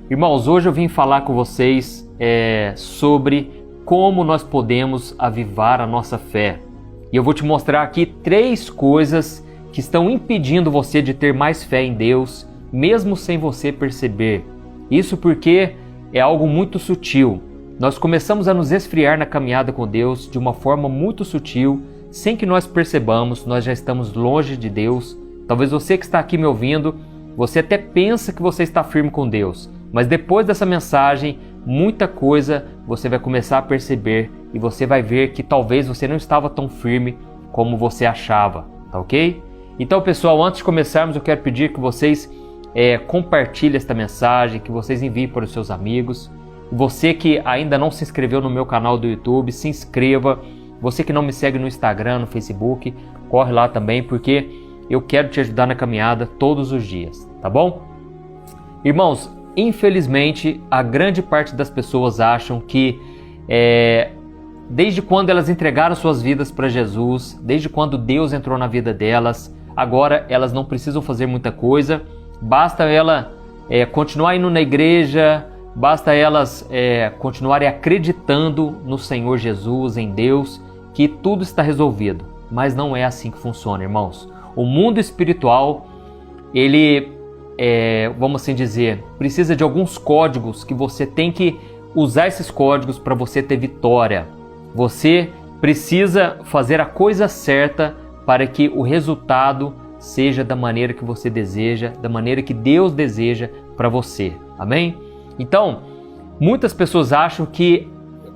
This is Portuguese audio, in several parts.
Irmãos, hoje eu vim falar com vocês sobre como nós podemos avivar a nossa fé. E eu vou te mostrar aqui 3 coisas que estão impedindo você de ter mais fé em Deus, mesmo sem você perceber. Isso porque é algo muito sutil. Nós começamos a nos esfriar na caminhada com Deus de uma forma muito sutil, sem que nós percebamos, nós já estamos longe de Deus. Talvez você que está aqui me ouvindo, você até pensa que você está firme com Deus, mas depois dessa mensagem, muita coisa você vai começar a perceber e você vai ver que talvez você não estava tão firme como você achava, tá ok? Então, pessoal, antes de começarmos, eu quero pedir que vocês compartilhem esta mensagem, que vocês enviem para os seus amigos. Você que ainda não se inscreveu no meu canal do YouTube, se inscreva. Você que não me segue no Instagram, no Facebook, corre lá também, porque eu quero te ajudar na caminhada todos os dias, tá bom? Irmãos, infelizmente, a grande parte das pessoas acham que desde quando elas entregaram suas vidas para Jesus, desde quando Deus entrou na vida delas, agora elas não precisam fazer muita coisa, basta ela continuar indo na igreja, basta elas continuarem acreditando no Senhor Jesus, em Deus, que tudo está resolvido. Mas não é assim que funciona, irmãos. O mundo espiritual, ele, vamos assim dizer, precisa de alguns códigos que você tem que usar esses códigos para você ter vitória. Você precisa fazer a coisa certa para que o resultado seja da maneira que você deseja, da maneira que Deus deseja para você. Amém? Então, muitas pessoas acham que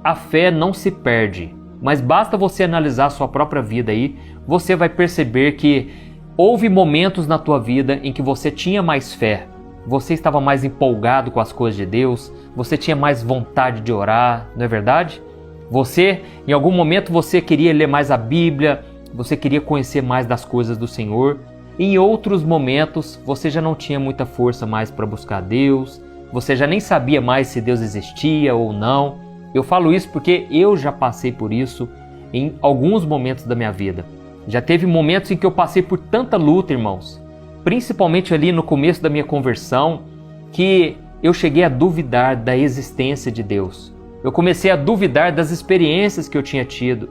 a fé não se perde, mas basta você analisar a sua própria vida aí, você vai perceber que houve momentos na tua vida em que você tinha mais fé, você estava mais empolgado com as coisas de Deus, você tinha mais vontade de orar, não é verdade? Em algum momento você queria ler mais a Bíblia, você queria conhecer mais das coisas do Senhor. Em outros momentos você já não tinha muita força mais para buscar Deus, você já nem sabia mais se Deus existia ou não. Eu falo isso porque eu já passei por isso em alguns momentos da minha vida. Já teve momentos em que eu passei por tanta luta, irmãos, principalmente ali no começo da minha conversão, que eu cheguei a duvidar da existência de Deus. Eu comecei a duvidar das experiências que eu tinha tido.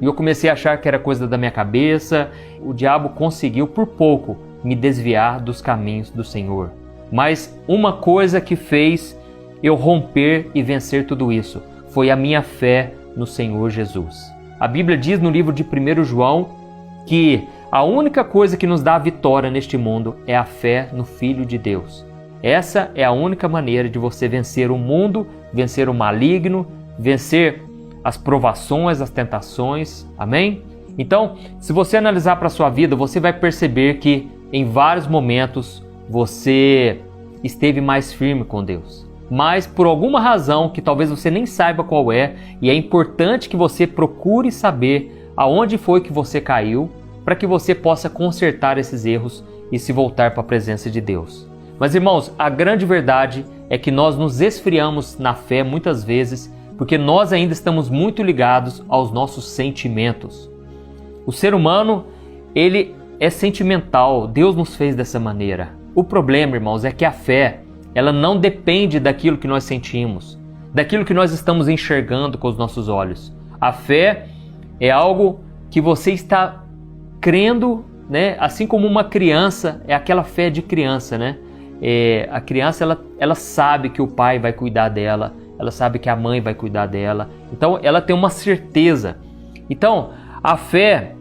E eu comecei a achar que era coisa da minha cabeça. O diabo conseguiu por pouco me desviar dos caminhos do Senhor. Mas uma coisa que fez eu romper e vencer tudo isso foi a minha fé no Senhor Jesus. A Bíblia diz no livro de 1 João que a única coisa que nos dá a vitória neste mundo é a fé no Filho de Deus. Essa é a única maneira de você vencer o mundo, vencer o maligno, vencer as provações, as tentações. Amém? Então, se você analisar para a sua vida, você vai perceber que em vários momentos você esteve mais firme com Deus. Mas por alguma razão que talvez você nem saiba qual é, e é importante que você procure saber aonde foi que você caiu, para que você possa consertar esses erros e se voltar para a presença de Deus. Mas, irmãos, a grande verdade é que nós nos esfriamos na fé muitas vezes porque nós ainda estamos muito ligados aos nossos sentimentos. O ser humano, ele é sentimental, Deus nos fez dessa maneira. O problema, irmãos, é que a fé, ela não depende daquilo que nós sentimos, daquilo que nós estamos enxergando com os nossos olhos. A fé é algo que você está crendo, né? Assim como uma criança, é aquela fé de criança, né? A criança, ela sabe que o pai vai cuidar dela, ela sabe que a mãe vai cuidar dela, então ela tem uma certeza. Então, a fé,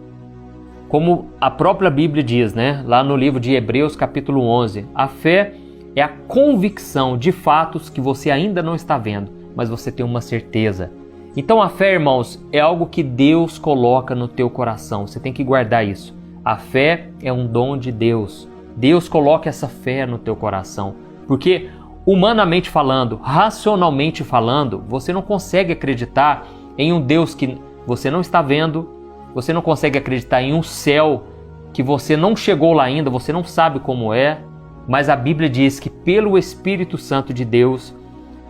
como a própria Bíblia diz, né? Lá no livro de Hebreus capítulo 11, a fé é a convicção de fatos que você ainda não está vendo, mas você tem uma certeza. Então a fé, irmãos, é algo que Deus coloca no teu coração, você tem que guardar isso. A fé é um dom de Deus. Deus coloca essa fé no teu coração, porque humanamente falando, racionalmente falando, você não consegue acreditar em um Deus que você não está vendo, você não consegue acreditar em um céu que você não chegou lá ainda, você não sabe como é, mas a Bíblia diz que pelo Espírito Santo de Deus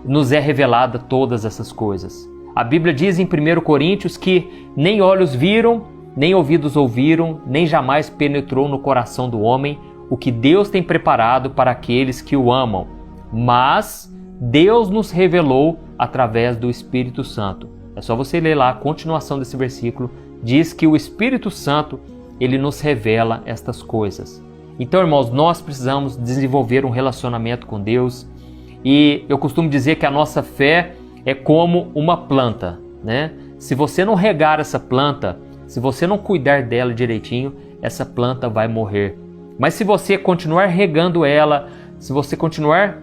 nos é revelada todas essas coisas. A Bíblia diz em 1 Coríntios que nem olhos viram, nem ouvidos ouviram, nem jamais penetrou no coração do homem o que Deus tem preparado para aqueles que o amam. Mas Deus nos revelou através do Espírito Santo. É só você ler lá a continuação desse versículo. Diz que o Espírito Santo, ele nos revela estas coisas. Então, irmãos, nós precisamos desenvolver um relacionamento com Deus. E eu costumo dizer que a nossa fé é como uma planta, né? Se você não regar essa planta, se você não cuidar dela direitinho, essa planta vai morrer. Mas se você continuar regando ela, se você continuar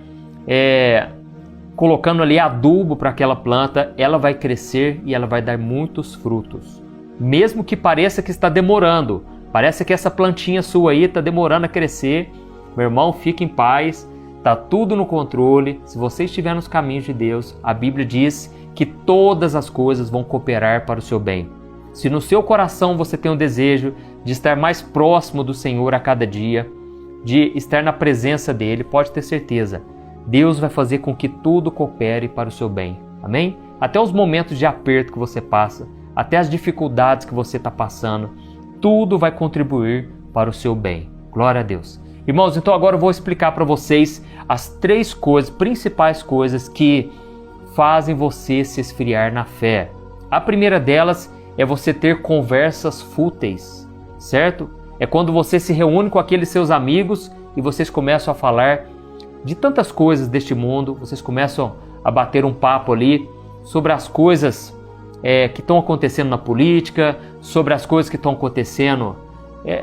colocando ali adubo para aquela planta, ela vai crescer e ela vai dar muitos frutos. Mesmo que pareça que está demorando, parece que essa plantinha sua aí está demorando a crescer, meu irmão, fique em paz, está tudo no controle. Se você estiver nos caminhos de Deus, a Bíblia diz que todas as coisas vão cooperar para o seu bem. Se no seu coração você tem o desejo de estar mais próximo do Senhor a cada dia, de estar na presença dEle, pode ter certeza, Deus vai fazer com que tudo coopere para o seu bem. Amém? Até os momentos de aperto que você passa, até as dificuldades que você está passando, tudo vai contribuir para o seu bem. Glória a Deus. Irmãos, então agora eu vou explicar para vocês as 3 principais coisas que fazem você se esfriar na fé. A primeira delas é você ter conversas fúteis, certo? É quando você se reúne com aqueles seus amigos e vocês começam a falar de tantas coisas deste mundo, vocês começam a bater um papo ali sobre as coisas que estão acontecendo na política, sobre as coisas que estão acontecendo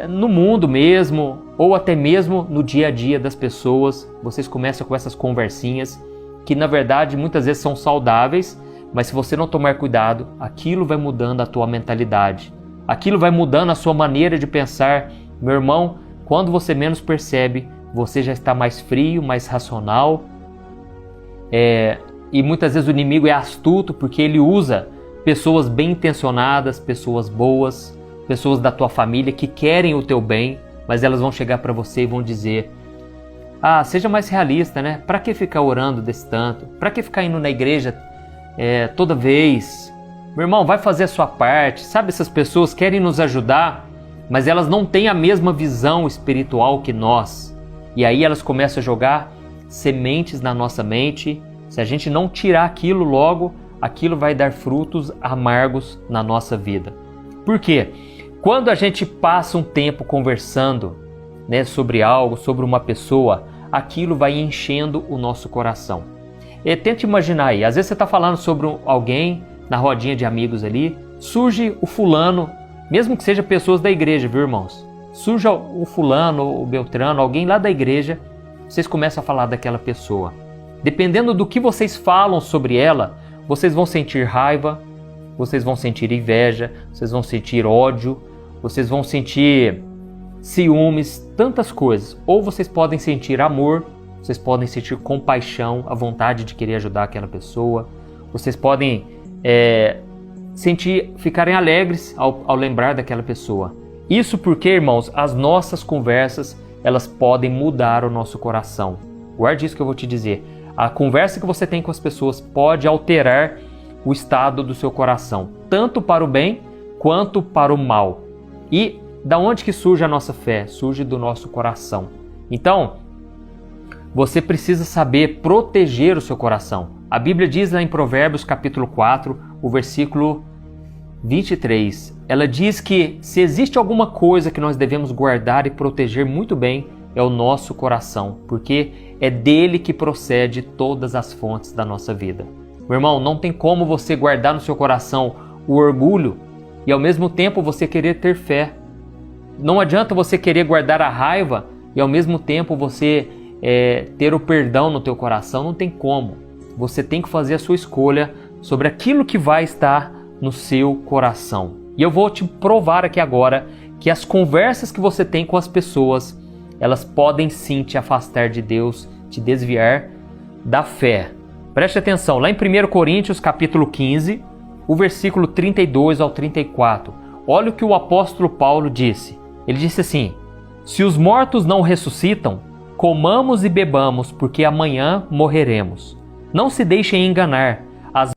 no mundo mesmo, ou até mesmo no dia a dia das pessoas. Vocês começam com essas conversinhas que na verdade muitas vezes são saudáveis, mas se você não tomar cuidado, aquilo vai mudando a tua mentalidade, aquilo vai mudando a sua maneira de pensar. Meu irmão, quando você menos percebe, você já está mais frio, mais racional, e muitas vezes o inimigo é astuto porque ele usa pessoas bem intencionadas, pessoas boas, pessoas da tua família que querem o teu bem, mas elas vão chegar para você e vão dizer: seja mais realista, né? Para que ficar orando desse tanto? Para que ficar indo na igreja toda vez? Meu irmão, vai fazer a sua parte. Sabe, essas pessoas querem nos ajudar, mas elas não têm a mesma visão espiritual que nós. E aí elas começam a jogar sementes na nossa mente. Se a gente não tirar aquilo logo, aquilo vai dar frutos amargos na nossa vida. Por quê? Quando a gente passa um tempo conversando, né, sobre algo, sobre uma pessoa, aquilo vai enchendo o nosso coração. Tente imaginar aí, às vezes você está falando sobre alguém na rodinha de amigos ali, surge o fulano, mesmo que seja pessoas da igreja, viu, irmãos? Surge o fulano, o beltrano, alguém lá da igreja, vocês começam a falar daquela pessoa. Dependendo do que vocês falam sobre ela, vocês vão sentir raiva, vocês vão sentir inveja, vocês vão sentir ódio, vocês vão sentir ciúmes, tantas coisas. Ou vocês podem sentir amor, vocês podem sentir compaixão, a vontade de querer ajudar aquela pessoa. Vocês podem ficarem alegres ao lembrar daquela pessoa. Isso porque, irmãos, as nossas conversas, elas podem mudar o nosso coração. Guarde isso que eu vou te dizer. A conversa que você tem com as pessoas pode alterar o estado do seu coração, tanto para o bem quanto para o mal. E da onde que surge a nossa fé? Surge do nosso coração. Então, você precisa saber proteger o seu coração. A Bíblia diz lá em Provérbios capítulo 4, o versículo 23. Ela diz que se existe alguma coisa que nós devemos guardar e proteger muito bem, é o nosso coração, porque é dele que procede todas as fontes da nossa vida. Meu irmão, não tem como você guardar no seu coração o orgulho e ao mesmo tempo você querer ter fé. Não adianta você querer guardar a raiva e ao mesmo tempo você ter o perdão no teu coração. Não tem como. Você tem que fazer a sua escolha sobre aquilo que vai estar no seu coração. E eu vou te provar aqui agora que as conversas que você tem com as pessoas, elas podem sim te afastar de Deus, te desviar da fé. Preste atenção, lá em 1 Coríntios capítulo 15, o versículo 32 ao 34. Olha o que o apóstolo Paulo disse. Ele disse assim: se os mortos não ressuscitam, comamos e bebamos, porque amanhã morreremos. Não se deixem enganar. As